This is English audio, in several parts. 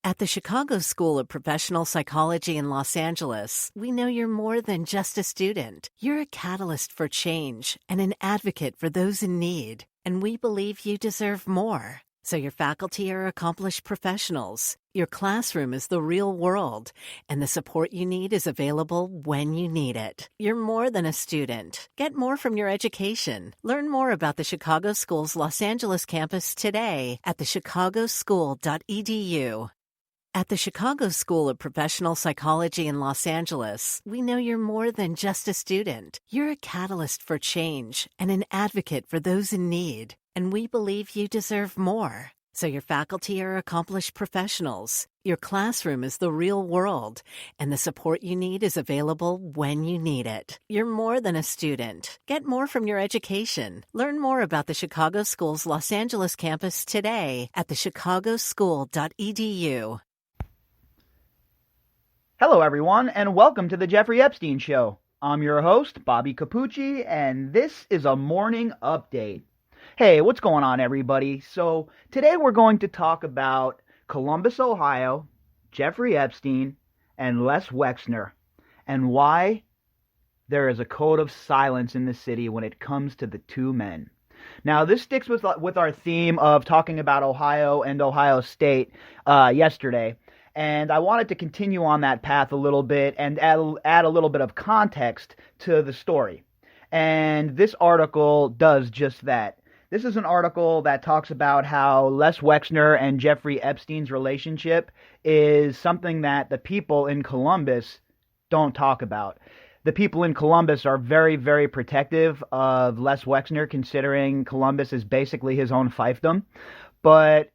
At the Chicago School of Professional Psychology in Los Angeles, we know you're more than just a student. You're a catalyst for change and an advocate for those in need. And we believe you deserve more. So your faculty are accomplished professionals. Your classroom is the real world, and the support you need is available when you need it. You're more than a student. Get more from your education. Learn more about the Chicago School's Los Angeles campus today at thechicagoschool.edu. At the Chicago School of Professional Psychology in Los Angeles, we know you're more than just a student. You're a catalyst for change and an advocate for those in need. And we believe you deserve more. So your faculty are accomplished professionals. Your classroom is the real world, and the support you need is available when you need it. You're more than a student. Get more from your education. Learn more about the Chicago School's Los Angeles campus today at thechicagoschool.edu. Hello, everyone, and welcome to the Jeffrey Epstein Show. I'm your host, Bobbycapucci, and this is a morning update. Hey, what's going on, everybody? So, today we're going to talk about Columbus, Ohio, Jeffrey Epstein, and Les Wexner, and why there is a code of silence in the city when it comes to the two men. Now, this sticks with our theme of talking about Ohio and Ohio State yesterday. And I wanted to continue on that path a little bit and add a little bit of context to the story. And this article does just that. This is an article that talks about how Les Wexner and Jeffrey Epstein's relationship is something that the people in Columbus don't talk about. The people in Columbus are very, very protective of Les Wexner, considering Columbus is basically his own fiefdom. But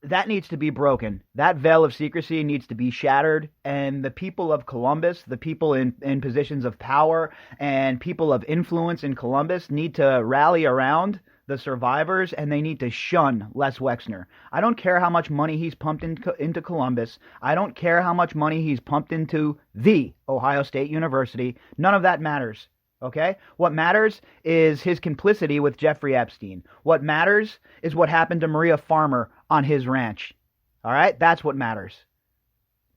that needs to be broken. That veil of secrecy needs to be shattered, and the people of Columbus, the people in positions of power and people of influence in Columbus need to rally around the survivors, and they need to shun Les Wexner. I don't care how much money he's pumped into Columbus. I don't care how much money he's pumped into the Ohio State University. None of that matters. Okay? What matters is his complicity with Jeffrey Epstein. What matters is what happened to Maria Farmer on his ranch. All right? That's what matters.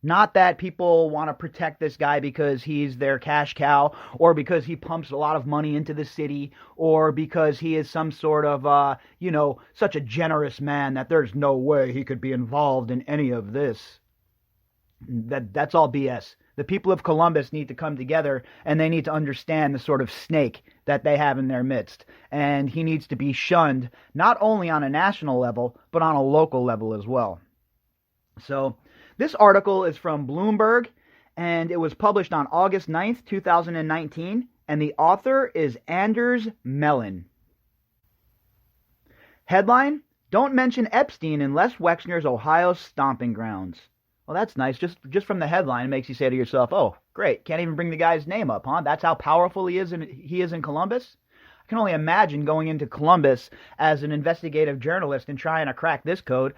Not that people want to protect this guy because he's their cash cow, or because he pumps a lot of money into the city, or because he is some sort of, such a generous man that there's no way he could be involved in any of this. That's all BS. The people of Columbus need to come together, and they need to understand the sort of snake that they have in their midst. And he needs to be shunned, not only on a national level, but on a local level as well. So, this article is from Bloomberg, and it was published on August 9th, 2019, and the author is Anders Mellon. Headline: Don't mention Epstein in Les Wexner's Ohio stomping grounds. Well, that's nice. Just from the headline, it makes you say to yourself, oh, great, can't even bring the guy's name up, huh? That's how powerful he is in Columbus? I can only imagine going into Columbus as an investigative journalist and trying to crack this code.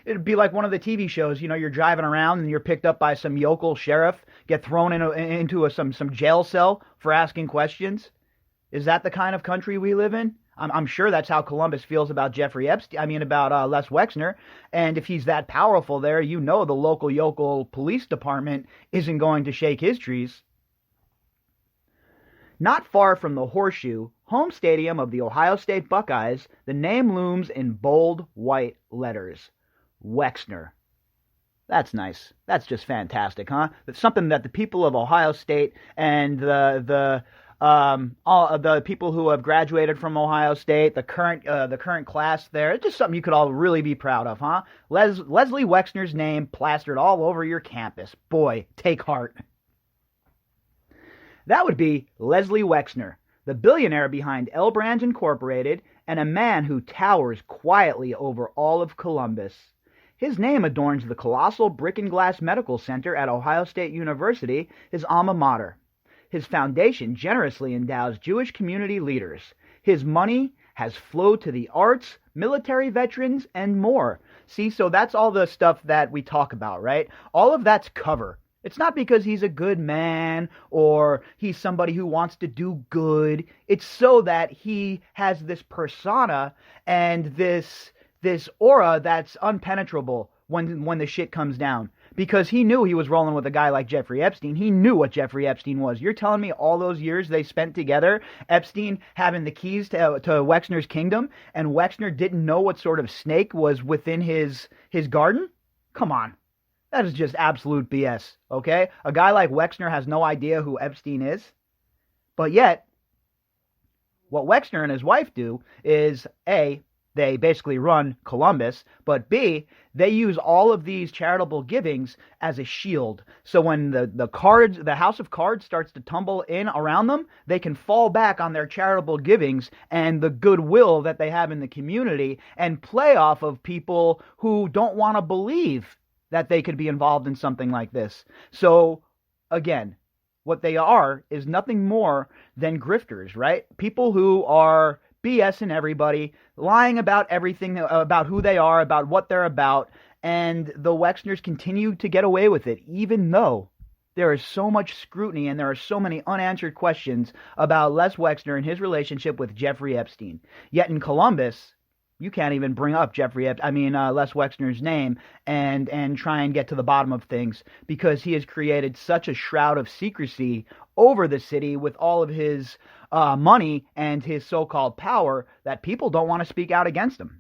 It'd be like one of the TV shows, you're driving around and you're picked up by some yokel sheriff, get thrown into some jail cell for asking questions. Is that the kind of country we live in? I'm sure that's how Columbus feels about Jeffrey Epstein. About Les Wexner. And if he's that powerful there, the local yokel police department isn't going to shake his trees. Not far from the Horseshoe, home stadium of the Ohio State Buckeyes, the name looms in bold white letters: Wexner. That's nice. That's just fantastic, huh? It's something that the people of Ohio State and all of the people who have graduated from Ohio State, the current class there, it's just something you could all really be proud of, huh? Leslie Wexner's name plastered all over your campus. Boy, take heart. That would be Leslie Wexner, the billionaire behind L Brands Incorporated, and a man who towers quietly over all of Columbus. His name adorns the colossal brick and glass medical center at Ohio State University, his alma mater. His foundation generously endows Jewish community leaders. His money has flowed to the arts, military veterans, and more. See, so that's all the stuff that we talk about, right? All of that's cover. It's not because he's a good man or he's somebody who wants to do good. It's so that he has this persona and this aura that's unpenetrable when the shit comes down. Because he knew he was rolling with a guy like Jeffrey Epstein. He knew what Jeffrey Epstein was. You're telling me all those years they spent together, Epstein having the keys to Wexner's kingdom, and Wexner didn't know what sort of snake was within his garden? Come on. That is just absolute BS, okay? A guy like Wexner has no idea who Epstein is. But yet, what Wexner and his wife do is, A, they basically run Columbus, but B, they use all of these charitable givings as a shield. So when the house of cards starts to tumble in around them, they can fall back on their charitable givings and the goodwill that they have in the community and play off of people who don't want to believe that they could be involved in something like this. So again, what they are is nothing more than grifters, right? People who are BSing everybody, lying about everything, about who they are, about what they're about, and the Wexners continue to get away with it, even though there is so much scrutiny and there are so many unanswered questions about Les Wexner and his relationship with Jeffrey Epstein. Yet in Columbus, you can't even bring up Les Wexner's name and try and get to the bottom of things, because he has created such a shroud of secrecy over the city with all of his money and his so-called power that people don't want to speak out against him.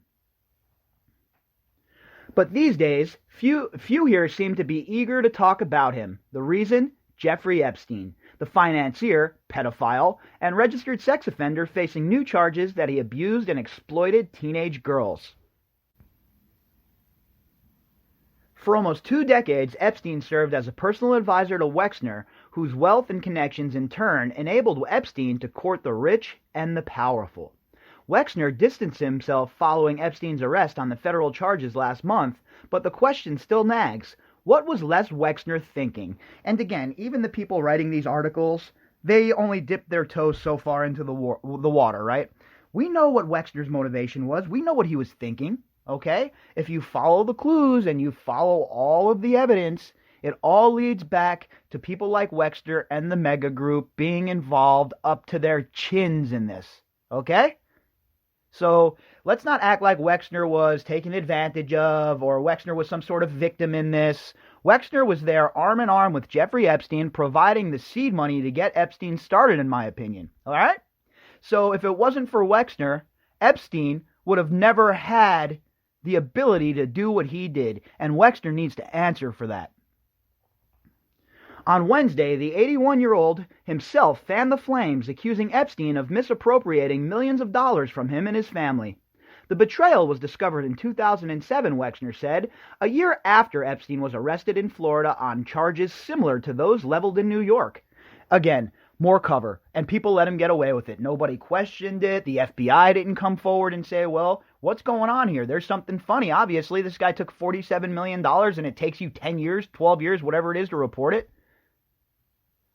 But these days, few here seem to be eager to talk about him. The reason? Jeffrey Epstein, the financier, pedophile, and registered sex offender facing new charges that he abused and exploited teenage girls. For almost 2 decades, Epstein served as a personal advisor to Wexner, whose wealth and connections in turn enabled Epstein to court the rich and the powerful. Wexner distanced himself following Epstein's arrest on the federal charges last month, but the question still nags. What was Les Wexner thinking? And again, even the people writing these articles, they only dipped their toes so far into the water, right? We know what Wexner's motivation was. We know what he was thinking, okay? If you follow the clues and you follow all of the evidence, it all leads back to people like Wexner and the mega group being involved up to their chins in this, okay? So let's not act like Wexner was taken advantage of or Wexner was some sort of victim in this. Wexner was there arm in arm with Jeffrey Epstein, providing the seed money to get Epstein started, in my opinion. All right? So if it wasn't for Wexner, Epstein would have never had the ability to do what he did, and Wexner needs to answer for that. On Wednesday, the 81-year-old himself fanned the flames, accusing Epstein of misappropriating millions of dollars from him and his family. The betrayal was discovered in 2007, Wexner said, a year after Epstein was arrested in Florida on charges similar to those leveled in New York. Again, more cover, and people let him get away with it. Nobody questioned it. The FBI didn't come forward and say, well, what's going on here? There's something funny. Obviously, this guy took $47 million and it takes you 10 years, 12 years, whatever it is to report it.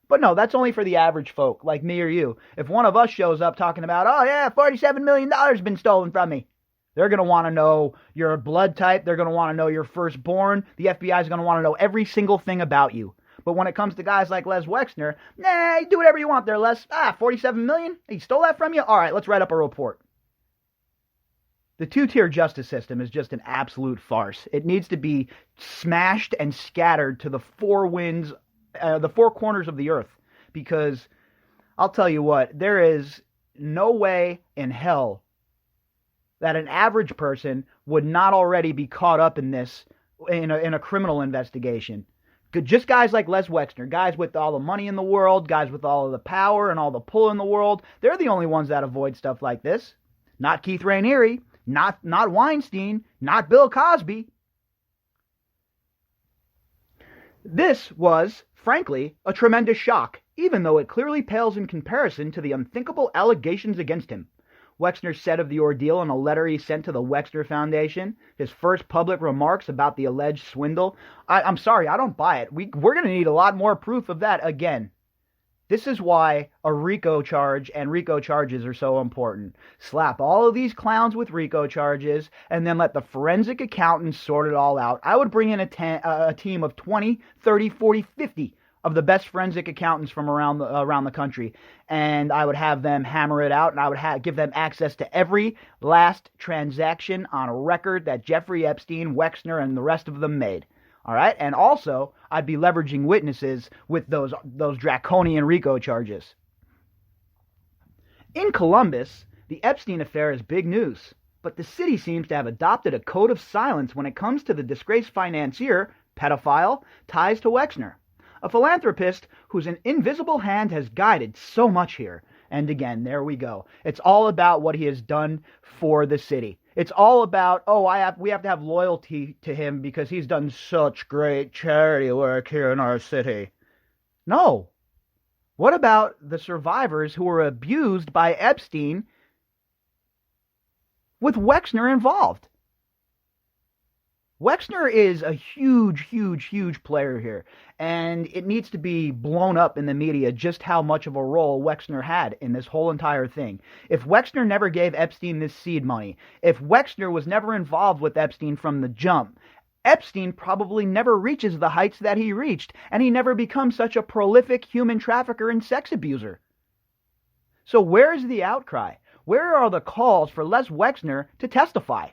But no, that's only for the average folk, like me or you. If one of us shows up talking about, oh yeah, $47 million has been stolen from me, they're going to want to know your blood type. They're going to want to know your firstborn. The FBI is going to want to know every single thing about you. But when it comes to guys like Les Wexner, nah, you do whatever you want there, Les. $47 million? He stole that from you? All right, let's write up a report. The two-tier justice system is just an absolute farce. It needs to be smashed and scattered to the four winds, the four corners of the earth, because I'll tell you what, there is no way in hell that an average person would not already be caught up in this, in a criminal investigation. Just guys like Les Wexner, guys with all the money in the world, guys with all of the power and all the pull in the world, they're the only ones that avoid stuff like this. Not Keith Raniere, not Weinstein, not Bill Cosby. This was, frankly, a tremendous shock, even though it clearly pales in comparison to the unthinkable allegations against him. Wexner said of the ordeal in a letter he sent to the Wexner Foundation, his first public remarks about the alleged swindle. I'm sorry, I don't buy it. We're going to need a lot more proof of that again. This is why a RICO charge and RICO charges are so important. Slap all of these clowns with RICO charges and then let the forensic accountants sort it all out. I would bring in a team of 20, 30, 40, 50 of the best forensic accountants from around the country, and I would have them hammer it out, and I would give them access to every last transaction on record that Jeffrey Epstein, Wexner, and the rest of them made. All right, and also I'd be leveraging witnesses with those draconian RICO charges. In Columbus, the Epstein affair is big news, but the city seems to have adopted a code of silence when it comes to the disgraced financier, pedophile, ties to Wexner, a philanthropist whose invisible hand has guided so much here. And again, there we go. It's all about what he has done for the city. It's all about, we have to have loyalty to him because he's done such great charity work here in our city. No. What about the survivors who were abused by Epstein with Wexner involved? Wexner is a huge, huge, huge player here, and it needs to be blown up in the media just how much of a role Wexner had in this whole entire thing. If Wexner never gave Epstein this seed money, if Wexner was never involved with Epstein from the jump, Epstein probably never reaches the heights that he reached, and he never becomes such a prolific human trafficker and sex abuser. So where's the outcry? Where are the calls for Les Wexner to testify?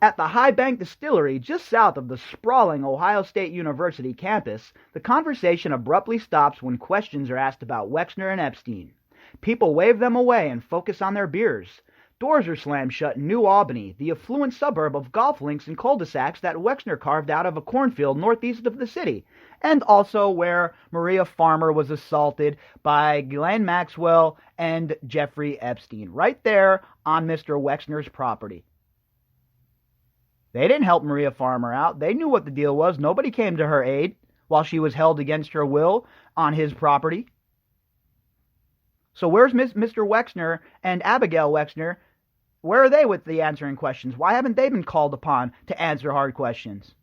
At the High Bank Distillery, just south of the sprawling Ohio State University campus, the conversation abruptly stops when questions are asked about Wexner and Epstein. People wave them away and focus on their beers. Doors are slammed shut in New Albany, the affluent suburb of golf links and cul-de-sacs that Wexner carved out of a cornfield northeast of the city, and also where Maria Farmer was assaulted by Ghislaine Maxwell and Jeffrey Epstein, right there on Mr. Wexner's property. They didn't help Maria Farmer out. They knew what the deal was. Nobody came to her aid while she was held against her will on his property. So where's Mr. Wexner and Abigail Wexner? Where are they with the answering questions? Why haven't they been called upon to answer hard questions?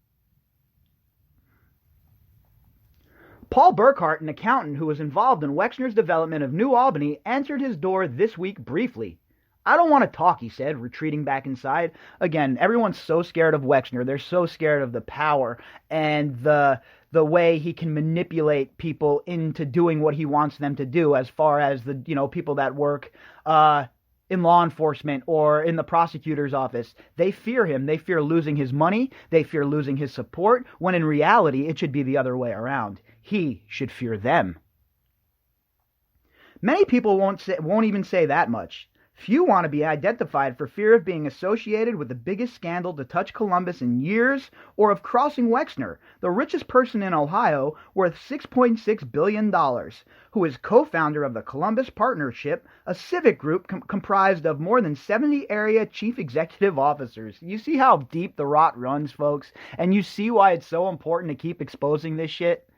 Paul Burkhart, an accountant who was involved in Wexner's development of New Albany, answered his door this week briefly. I don't want to talk, he said, retreating back inside. Again, everyone's so scared of Wexner. They're so scared of the power and the way he can manipulate people into doing what he wants them to do, as far as the people that work in law enforcement or in the prosecutor's office. They fear him. They fear losing his money. They fear losing his support, when in reality it should be the other way around. He should fear them. Many people won't even say that much. Few want to be identified for fear of being associated with the biggest scandal to touch Columbus in years, or of crossing Wexner, the richest person in Ohio, worth $6.6 billion, who is co-founder of the Columbus Partnership, a civic group comprised of more than 70 area chief executive officers. You see how deep the rot runs, folks? And you see why it's so important to keep exposing this shit?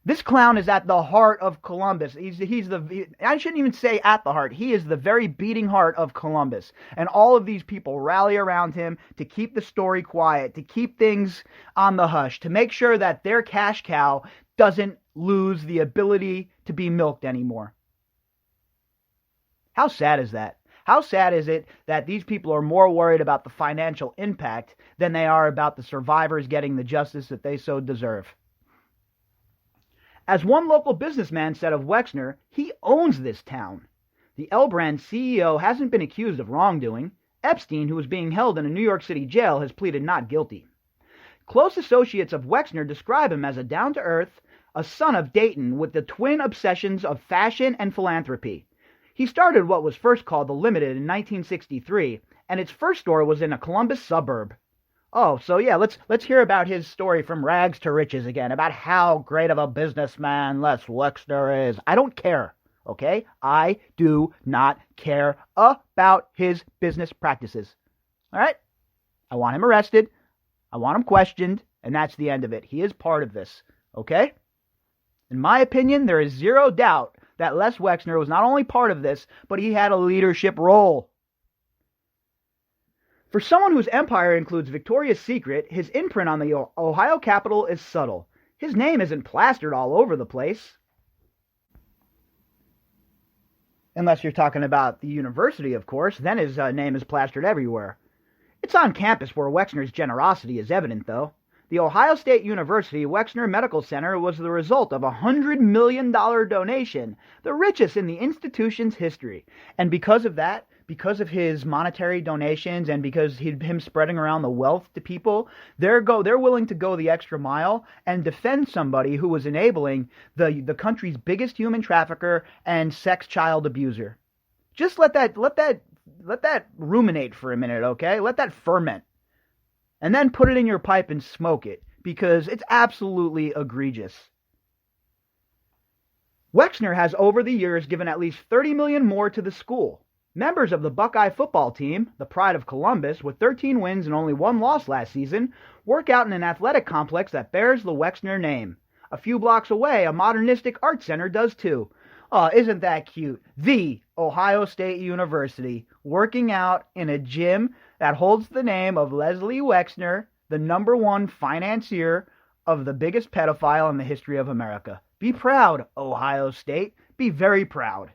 This clown is at the heart of Columbus. I shouldn't even say at the heart. He is the very beating heart of Columbus. And all of these people rally around him to keep the story quiet, to keep things on the hush, to make sure that their cash cow doesn't lose the ability to be milked anymore. How sad is that? How sad is it that these people are more worried about the financial impact than they are about the survivors getting the justice that they so deserve? As one local businessman said of Wexner, he owns this town. The L Brand CEO hasn't been accused of wrongdoing. Epstein, who is being held in a New York City jail, has pleaded not guilty. Close associates of Wexner describe him as a down-to-earth, a son of Dayton with the twin obsessions of fashion and philanthropy. He started what was first called The Limited in 1963, and its first store was in a Columbus suburb. Oh, so yeah, let's hear about his story from rags to riches again, about how great of a businessman Les Wexner is. I don't care, okay? I do not care about his business practices. All right? I want him arrested. I want him questioned, and that's the end of it. He is part of this, okay? In my opinion, there is zero doubt that Les Wexner was not only part of this, but he had a leadership role. For someone whose empire includes Victoria's Secret, his imprint on the Ohio Capitol is subtle. His name isn't plastered all over the place. Unless you're talking about the university, of course, then his name is plastered everywhere. It's on campus where Wexner's generosity is evident, though. The Ohio State University Wexner Medical Center was the result of a $100 million donation, the richest in the institution's history. And because of that, because of his monetary donations and because him spreading around the wealth to people, they're willing to go the extra mile and defend somebody who was enabling the country's biggest human trafficker and sex child abuser. Just let that ruminate for a minute, okay? Let that ferment. And then put it in your pipe and smoke it, because it's absolutely egregious. Wexner has over the years given at least $30 million more to the school. Members of the Buckeye football team, the pride of Columbus, with 13 wins and only 1 loss last season, work out in an athletic complex that bears the Wexner name. A few blocks away, a modernistic art center does too. Oh, isn't that cute? The Ohio State University, working out in a gym that holds the name of Leslie Wexner, the #1 financier of the biggest pedophile in the history of America. Be proud, Ohio State. Be very proud.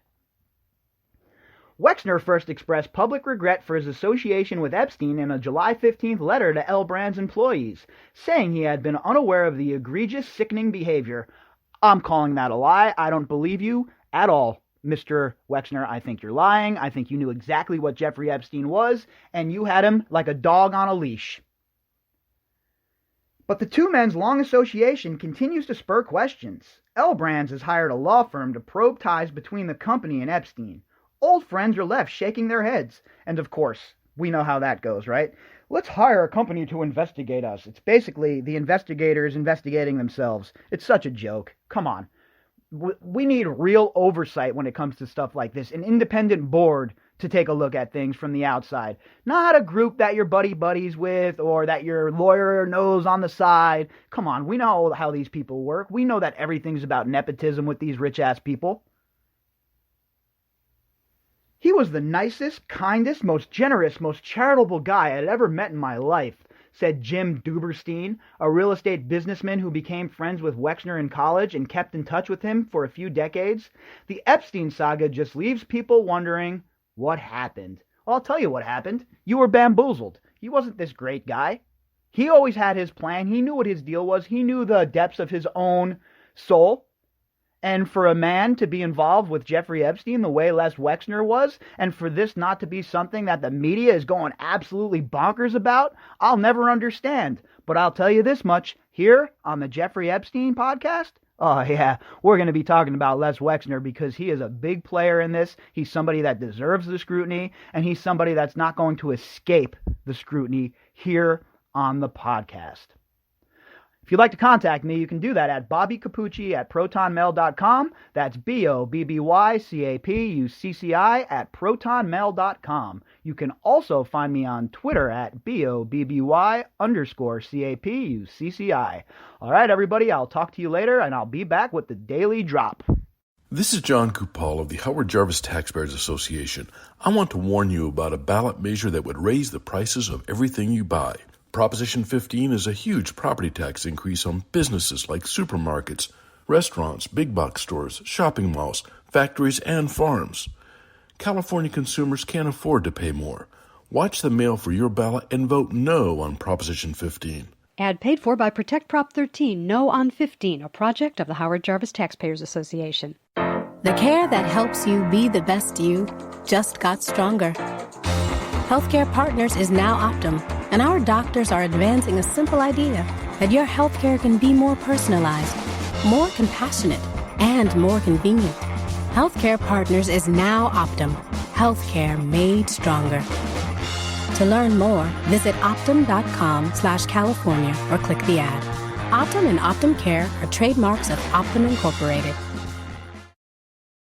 Wexner first expressed public regret for his association with Epstein in a July 15th letter to L Brand's employees, saying he had been unaware of the egregious, sickening behavior. I'm calling that a lie. I don't believe you at all. Mr. Wexner, I think you're lying. I think you knew exactly what Jeffrey Epstein was, and you had him like a dog on a leash. But the two men's long association continues to spur questions. L Brands has hired a law firm to probe ties between the company and Epstein. Old friends are left shaking their heads. And of course, we know how that goes, right? Let's hire a company to investigate us. It's basically the investigators investigating themselves. It's such a joke. Come on. We need real oversight when it comes to stuff like this. An independent board to take a look at things from the outside. Not a group that you're buddies with or that your lawyer knows on the side. Come on, we know how these people work. We know that everything's about nepotism with these rich-ass people. He was the nicest, kindest, most generous, most charitable guy I'd ever met in my life, said Jim Duberstein, a real estate businessman who became friends with Wexner in college and kept in touch with him for a few decades. The Epstein saga just leaves people wondering, what happened? Well, I'll tell you what happened. You were bamboozled. He wasn't this great guy. He always had his plan. He knew what his deal was. He knew the depths of his own soul. And for a man to be involved with Jeffrey Epstein the way Les Wexner was, and for this not to be something that the media is going absolutely bonkers about, I'll never understand. But I'll tell you this much, here on the Jeffrey Epstein podcast, oh yeah, we're going to be talking about Les Wexner because he is a big player in this. He's somebody that deserves the scrutiny, and he's somebody that's not going to escape the scrutiny here on the podcast. If you'd like to contact me, you can do that at bobbycapucci@protonmail.com. That's BOBBYCAPUCCI@protonmail.com. You can also find me on Twitter at BOBBY_CAPUCCI. All right, everybody, I'll talk to you later, and I'll be back with the Daily Drop. This is John Kupal of the Howard Jarvis Taxpayers Association. I want to warn you about a ballot measure that would raise the prices of everything you buy. Proposition 15 is a huge property tax increase on businesses like supermarkets, restaurants, big box stores, shopping malls, factories, and farms. California consumers can't afford to pay more. Watch the mail for your ballot and vote no on Proposition 15. Ad paid for by Protect Prop 13, No on 15, a project of the Howard Jarvis Taxpayers Association. The care that helps you be the best you just got stronger. Healthcare Partners is now Optum, and our doctors are advancing a simple idea that your healthcare can be more personalized, more compassionate, and more convenient. Healthcare Partners is now Optum, healthcare made stronger. To learn more, visit optum.com/California or click the ad. Optum and Optum Care are trademarks of Optum Incorporated.